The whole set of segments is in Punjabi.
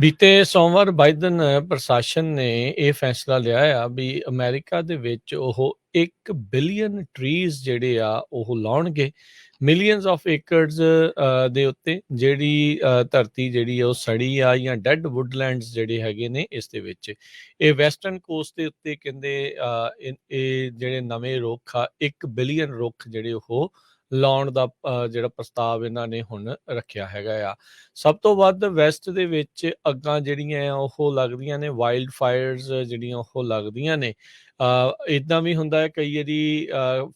ਬੀਤੇ ਸੋਮਵਾਰ ਬਾਈਡਨ ਪ੍ਰਸ਼ਾਸਨ ਨੇ ਇਹ ਫੈਸਲਾ ਲਿਆ ਆ ਵੀ ਅਮਰੀਕਾ ਦੇ ਵਿੱਚ ਉਹ 1 ਬਿਲੀਅਨ ਟਰੀਜ਼ ਜਿਹੜੇ ਆ ਉਹ ਲਾਉਣਗੇ। ਮਿਲੀਅਨਸ ਆਫ ਏਕੜਸ ਦੇ ਉੱਤੇ ਜਿਹੜੀ ਧਰਤੀ ਜਿਹੜੀ ਆ ਉਹ ਸੜੀ ਆ ਜਾਂ ਡੈਡ ਵੁੱਡਲੈਂਡਸ ਜਿਹੜੇ ਹੈਗੇ ਨੇ ਇਸ ਦੇ ਵਿੱਚ। ਇਹ ਵੈਸਟਰਨ ਕੋਸਟ ਦੇ ਉੱਤੇ ਕਹਿੰਦੇ ਇਹ ਜਿਹੜੇ ਨਵੇਂ ਰੁੱਖ ਆ 1 ਬਿਲੀਅਨ ਰੁੱਖ ਜਿਹੜੇ ਉਹ ਲਾਉਣ ਦਾ ਜਿਹੜਾ ਪ੍ਰਸਤਾਵ ਇਹਨਾਂ ਨੇ ਹੁਣ ਰੱਖਿਆ ਹੈਗਾ ਆ। ਸਭ ਤੋਂ ਵੱਧ ਵੈਸਟ ਦੇ ਵਿੱਚ ਅੱਗਾਂ ਜਿਹੜੀਆਂ ਆ ਉਹ ਲੱਗਦੀਆਂ ਨੇ, ਵਾਈਲਡ ਫਾਇਰਸ ਜਿਹੜੀਆਂ ਉਹ ਲੱਗਦੀਆਂ ਨੇ। ਇੱਦਾਂ ਵੀ ਹੁੰਦਾ ਹੈ ਕਈ ਵਾਰੀ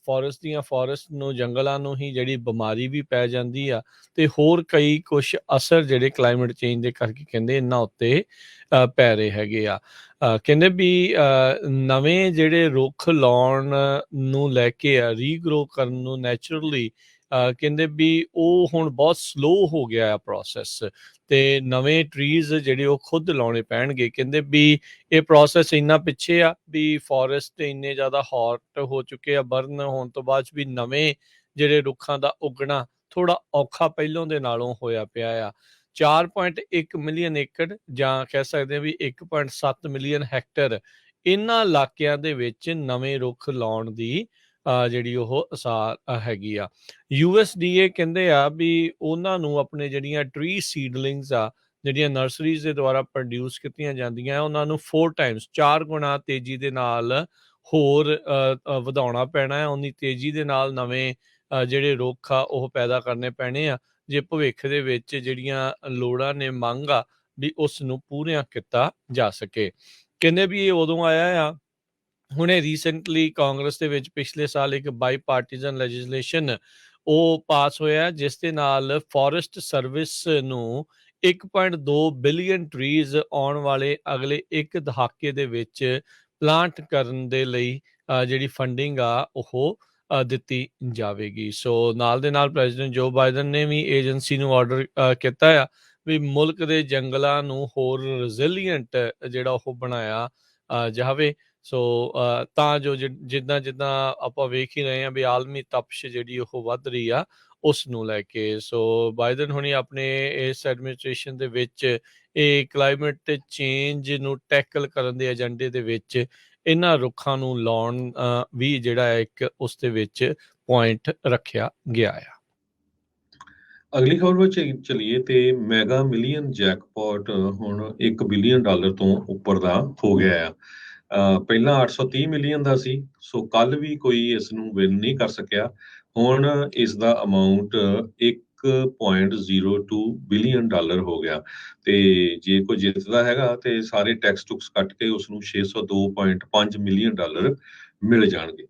ਫੋਰੈਸਟ ਨੂੰ, ਜੰਗਲਾਂ ਨੂੰ ਹੀ ਜਿਹੜੀ ਬਿਮਾਰੀ ਵੀ ਪੈ ਜਾਂਦੀ ਆ, ਤੇ ਹੋਰ ਕਈ ਕੁਛ ਅਸਰ ਜਿਹੜੇ ਕਲਾਈਮੇਟ ਚੇਂਜ ਦੇ ਕਰਕੇ ਕਹਿੰਦੇ ਇਹਨਾਂ ਉੱਤੇ ਪੈ ਰਹੇ ਹੈਗੇ ਆ। ਕਹਿੰਦੇ ਵੀ ਨਵੇਂ ਜਿਹੜੇ ਰੁੱਖ ਲਾਉਣ ਨੂੰ ਲੈ ਕੇ ਆ, ਰੀਗਰੋ ਕਰਨ ਨੂੰ ਨੈਚੁਰਲੀ, ਕਹਿੰਦੇ ਵੀ ਉਹ ਹੁਣ ਬਹੁਤ ਸਲੋ ਹੋ ਗਿਆ ਆ ਪ੍ਰੋਸੈਸ, ਤੇ ਨਵੇਂ ਟਰੀਜ਼ ਜਿਹੜੇ ਉਹ ਖੁਦ ਲਾਉਣੇ ਪੈਣਗੇ। ਕਹਿੰਦੇ ਵੀ ਇਹ ਪ੍ਰੋਸੈਸ ਇੰਨਾ ਪਿੱਛੇ ਆ ਵੀ ਫੋਰੈਸਟ ਇੰਨੇ ਜ਼ਿਆਦਾ ਹੌਟ ਹੋ ਚੁੱਕੇ ਆ, ਬਰਨ ਹੋਣ ਤੋਂ ਬਾਅਦ ਵੀ ਨਵੇਂ ਜਿਹੜੇ ਰੁੱਖਾਂ ਦਾ ਉੱਗਣਾ ਥੋੜਾ ਔਖਾ ਪਹਿਲੋਂ ਦੇ ਨਾਲੋਂ ਹੋਇਆ ਪਿਆ ਆ। 4.1 ਮਿਲੀਅਨ ਏਕੜ ਜਾਂ ਕਹਿ ਸਕਦੇ ਆ ਵੀ 1.7 ਮਿਲੀਅਨ ਹੈਕਟਰ ਇਹਨਾਂ ਇਲਾਕਿਆਂ ਦੇ ਵਿੱਚ ਨਵੇਂ ਰੁੱਖ ਲਾਉਣ ਦੀ ਜਿਹੜੀ ਉਹ ਅਸਾਰ ਹੈਗੀ ਆ। USDA ਕਹਿੰਦੇ ਆ ਵੀ ਉਹਨਾਂ ਨੂੰ ਆਪਣੇ ਜਿਹੜੀਆਂ ਟਰੀ ਸੀਡਲਿੰਗਸ ਆ, ਜਿਹੜੀਆਂ ਨਰਸਰੀਜ਼ ਦੇ ਦੁਆਰਾ ਪ੍ਰੋਡਿਊਸ ਕੀਤੀਆਂ ਜਾਂਦੀਆਂ, ਉਹਨਾਂ ਨੂੰ 4 ਟਾਈਮਸ 4 ਗੁਣਾ ਤੇਜ਼ੀ ਦੇ ਨਾਲ ਹੋਰ ਵਧਾਉਣਾ ਪੈਣਾ ਹੈ। ਉਨੀ ਤੇਜ਼ੀ ਦੇ ਨਾਲ ਨਵੇਂ ਜਿਹੜੇ ਰੁੱਖ ਆ ਉਹ ਪੈਦਾ ਕਰਨੇ ਪੈਣੇ ਆ, ਜੇ ਭਵਿੱਖ ਦੇ ਵਿੱਚ ਜਿਹੜੀਆਂ ਲੋੜਾਂ ਨੇ, ਮੰਗ ਆ, ਵੀ ਉਸ ਨੂੰ ਪੂਰੀਆਂ ਕੀਤਾ ਜਾ ਸਕੇ। ਕਹਿੰਦੇ ਵੀ ਇਹ ਉਦੋਂ ਆਇਆ ਆ, ਹੁਣੇ ਰੀਸੈਂਟਲੀ ਕਾਂਗਰਸ ਦੇ ਵਿੱਚ ਪਿਛਲੇ ਸਾਲ ਇੱਕ ਬਾਈ ਪਾਰਟੀਜ਼ਨ ਲੈਜਿਸਲੇਸ਼ਨ ਉਹ ਪਾਸ ਹੋਇਆ, ਜਿਸ ਦੇ ਨਾਲ ਫੋਰੈਸਟ ਸਰਵਿਸ ਨੂੰ 1.2 ਬਿਲੀਅਨ ਟਰੀਜ਼ ਆਉਣ ਵਾਲੇ ਅਗਲੇ ਇੱਕ ਦਹਾਕੇ ਦੇ ਵਿੱਚ ਪਲਾਂਟ ਕਰਨ ਦੇ ਲਈ ਜਿਹੜੀ ਫੰਡਿੰਗ ਆ ਉਹ ਦਿੱਤੀ ਜਾਵੇਗੀ। ਸੋ ਨਾਲ ਦੇ ਨਾਲ ਪ੍ਰੈਜ਼ੀਡੈਂਟ ਜੋ ਬਾਈਡਨ ਨੇ ਵੀ ਏਜੰਸੀ ਨੂੰ ਆਰਡਰ ਕੀਤਾ ਆ ਵੀ ਮੁਲਕ ਦੇ ਜੰਗਲਾਂ ਨੂੰ ਹੋਰ ਰੈਜ਼ਿਲੀਐਂਟ ਜਿਹੜਾ ਉਹ ਬਣਾਇਆ ਜਾਵੇ। ਸੋ ਤਾਂ ਜੋ ਜਿੱਦਾਂ ਜਿੱਦਾਂ ਆਪਾਂ ਵੇਖ ਹੀ ਰਹੇ ਹਾਂ ਵੀ ਆਲਮੀ ਤਪਸ਼ ਜਿਹੜੀ ਉਹ ਵੱਧ ਰਹੀ ਆ ਉਸ ਨੂੰ ਲੈ ਕੇ। ਸੋ ਬਾਈਡਨ ਹੁਣੀ ਆਪਣੇ ਇਸ ਐਡਮਿਨਿਸਟ੍ਰੇਸ਼ਨ ਦੇ ਵਿੱਚ ਇਹ ਕਲਾਈਮੇਟ ਚੇਂਜ ਨੂੰ ਟੈਕਲ ਕਰਨ ਦੇ ਏਜੰਡੇ ਦੇ ਵਿੱਚ ਇਹਨਾਂ ਰੁੱਖਾਂ ਨੂੰ ਲਾਉਣ ਵੀ ਜਿਹੜਾ ਇੱਕ ਉਸ ਦੇ ਵਿੱਚ ਪੁਆਇੰਟ ਰੱਖਿਆ ਗਿਆ ਆ। ਅਗਲੀ ਖਬਰ ਵਿੱਚ ਚਲੀਏ ਤੇ ਮੈਗਾ ਮਿਲੀਅਨ ਜੈਕਪਾਟ ਹੁਣ $1 ਬਿਲੀਅਨ ਤੋਂ ਉੱਪਰ ਦਾ ਹੋ ਗਿਆ ਆ। ਪਹਿਲਾਂ 830 ਮਿਲੀਅਨ ਦਾ ਸੀ, ਸੋ ਕੱਲ ਵੀ ਕੋਈ ਇਸ ਨੂੰ ਵਿਨ ਨਹੀਂ ਕਰ ਸਕਿਆ। ਹੁਣ ਇਸ ਦਾ ਅਮਾਉਂਟ $1.02 ਬਿਲੀਅਨ ਹੋ ਗਿਆ, ਤੇ ਜੇ ਕੋਈ ਜਿੱਤਦਾ ਹੈਗਾ ਤੇ ਸਾਰੇ ਟੈਕਸ ਟੁਕਸ ਕੱਟ ਕੇ ਉਸ ਨੂੰ $602.5 ਮਿਲੀਅਨ ਮਿਲ ਜਾਣਗੇ।